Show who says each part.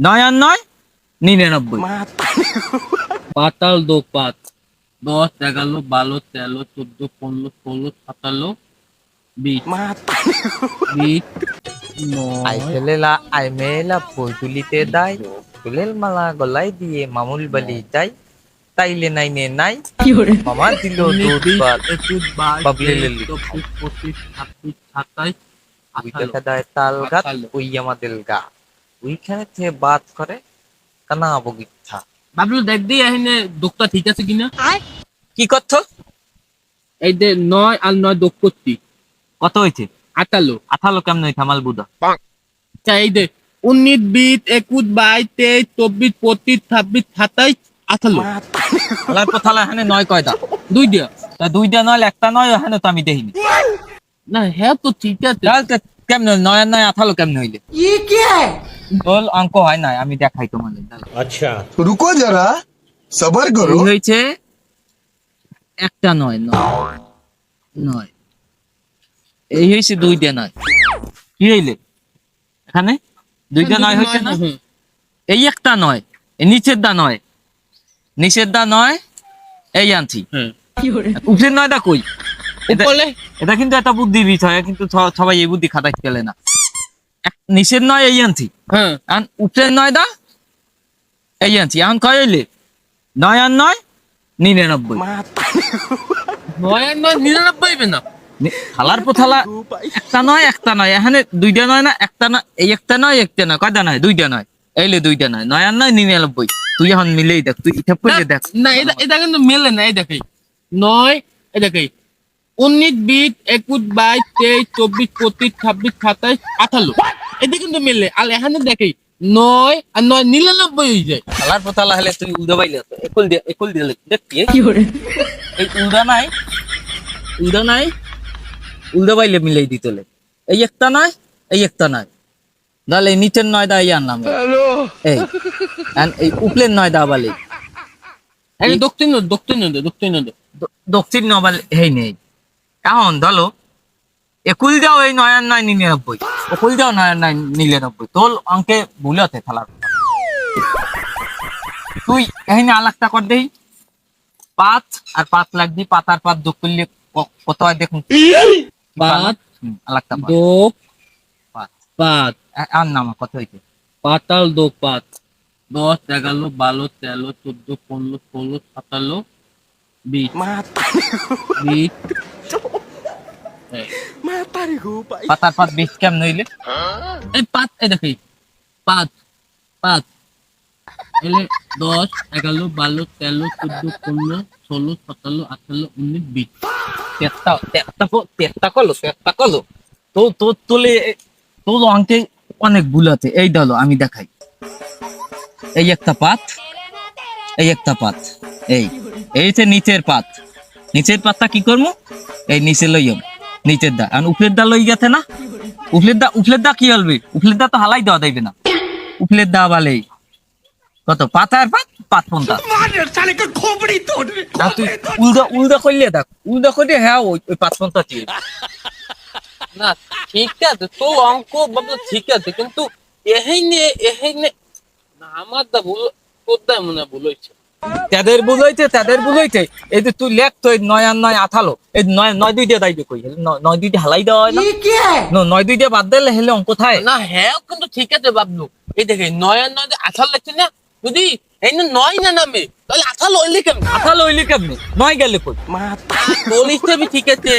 Speaker 1: 9 আর 9 99। পাতাল দো পাত 10 11 12 13 14 15 16 17 20 20
Speaker 2: আই
Speaker 1: 9
Speaker 2: ছেলেলা আই মেয়েলা ফুল তুলিতে দেয়, ফুলের মালা গলায় দিয়ে মামুল বালি যায়, তাইলে নাই নে নাই মামা দিল
Speaker 1: 19
Speaker 2: দুধ
Speaker 1: 20
Speaker 2: ভাত
Speaker 1: 21 22
Speaker 2: বাবলি
Speaker 1: 23
Speaker 2: লিলি
Speaker 1: 24 25 26 27
Speaker 2: ওই
Speaker 1: 28
Speaker 2: দেখা দেয় তাল গাছ
Speaker 1: 28।
Speaker 2: ওই আমাদের গা, ওইখানে থেকে বাদ করে কানা বগিচ্ছা।
Speaker 1: বাবলু দেখ দি এখানে দোকটা ঠিক আছে কিনা।
Speaker 2: কি করছো?
Speaker 1: এই যে 9 আর 9 যোগ করছি
Speaker 2: কত হয়েছে?
Speaker 1: 28।
Speaker 2: 18 কেমন হয়েছে আমার বুধা?
Speaker 1: আচ্ছা এই যে 19 20 21 22 23 24 25 26 27 28।
Speaker 2: আলার পথালা এখানে 9 কয়টা?
Speaker 1: দুই দিয়া।
Speaker 2: তা 2টা নয় একটা নয় এখানে তো আমি দেখিনি।
Speaker 1: না হ্যাঁ তো ঠিক আছে।
Speaker 2: তাহলে কেমন 9 আর 9 18 কেমন হইলে? তোর অঙ্ক হয় না, আমি দেখাই তোমাদের।
Speaker 3: अच्छा
Speaker 4: रुको जरा सबर
Speaker 1: এই
Speaker 4: करो।
Speaker 1: হয়েছে একটা 9 9 9 এই হয়েছে 2টা 9।
Speaker 2: কি হইলে এখানে 2টা 9 হইছে না?
Speaker 1: এই একটা 9
Speaker 2: এই নিচের দা 9, নিচের দা 9 এই আনছি।
Speaker 1: হ্যাঁ
Speaker 2: উপরের 9টা কই? এটা
Speaker 1: উপরে
Speaker 2: এটা কিন্তু একটা বুদ্ধির বিষয়, কিন্তু সবাই এই বুদ্ধি খাতায় পেলে না। নিচের 9 এই আনছি,
Speaker 1: হ্যাঁ
Speaker 2: আর উপরের 9টা এই আনছি। এখন কয় হইলে? 9 আর 9 99।
Speaker 1: 9 আর 9 99 হবে না।
Speaker 2: থালার পোথালা একটা 9 এখানে 2টা 9 না একটা না, এই একটা 9 কয়টা 9? 2টা 9 এইলে 2টা 9 9 আর 9 99। তুই এখন মিলেই দেখ, তুই এটা পড়ে দেখ।
Speaker 1: না এটা এটা কিন্তু মেলে না। এই দেখাই 9 এই দেখাই 19 20 21 22 23 24 25 26 27 28। এটা কিন্তু মেলে। আর এখানে দেখাই 9 আর 9 99 হয়ে যায়।
Speaker 2: থালার পোথালা হলে তুই উল্টা পাইলে তো একুল দিয়ে দেখতি এই উল্টা নাই উল্টা পাইলে মিলেই দিতলে। এই একটা 9 এই একটা 9, তাহলে এই নিচের 9টা এই আনলাম। এই এই উপরের 9টা বালি
Speaker 1: এই দক্ষিণ দক্ষিণ দক্ষিণ
Speaker 2: দক্ষিণ নবাল হেই নেই। এখন ধরো একুল যাও এই 9 আর 9 99, একুল যাও 9 আর 9 99। তোর অঙ্কে ভুল হতে থালার তুই এখানে আলাকটা কর দেই। 5 আর 5 লাগবি, 5 আর 5 যোগ করলে কত হয় দেখুন।
Speaker 1: 5
Speaker 2: আলাকটা
Speaker 1: 2
Speaker 2: 5
Speaker 1: 5
Speaker 2: আর নাম কত হইছে?
Speaker 1: পাতাল 2 5 10 11 12 13 14 15 16 17 20 20
Speaker 2: 5 আর 5 20 কেমন হইলে?
Speaker 1: এই 5 এই দেখি 5 5 এলে 10 11 12 13 14 15 16 17 18 19 20।
Speaker 2: তেত্তা কলো তো তোলে তোর অঙ্কে অনেক ভুল আছে। এই দলো আমি দেখাই। এই একটা পাত, এই একটা পাত, এইতে নিচের পাত। নিচের পাতটা কি করবো? এই নিচে লইম, নিচের দা। আর উপরের দা লই গেছে না? উপরের দা কি হলবে? উপরের দা তো হালাই দেওয়া যাইবে না। উপরের দা বালে কত? পাত আর পাত 50। তুই উল্টা করলে দেখ, উল্টা করলে হ্যাঁ ওই 50 ছিল।
Speaker 1: না ঠিক আছে তো অঙ্ক বাবু ঠিক আছে, কিন্তু এখানে না আমার দা ভুল, তোর দা মনে ভুল হয়েছে।
Speaker 2: তাদের বুঝাইছে। এই যে তুই লেখ তো 9 আর 9 18, এই 9 2 দিয়ে দাইবে কই? 9 2 দিয়ে হালাই দেওয়া হয় না? 9 2 দিয়ে বাদ দিলে হেলে অঙ্ক থাকে
Speaker 1: না হ্যাঁ কিন্তু ঠিক আছে বাবলু। এই দেখে 9 আর 9 18 লাগছে না, যদি এই 9 না নামে তাহলে 18 হইলে কেমন?
Speaker 2: 18 হইলে কেমনে? 9 গেলে কই?
Speaker 1: তোর হিসেবে ঠিক আছে।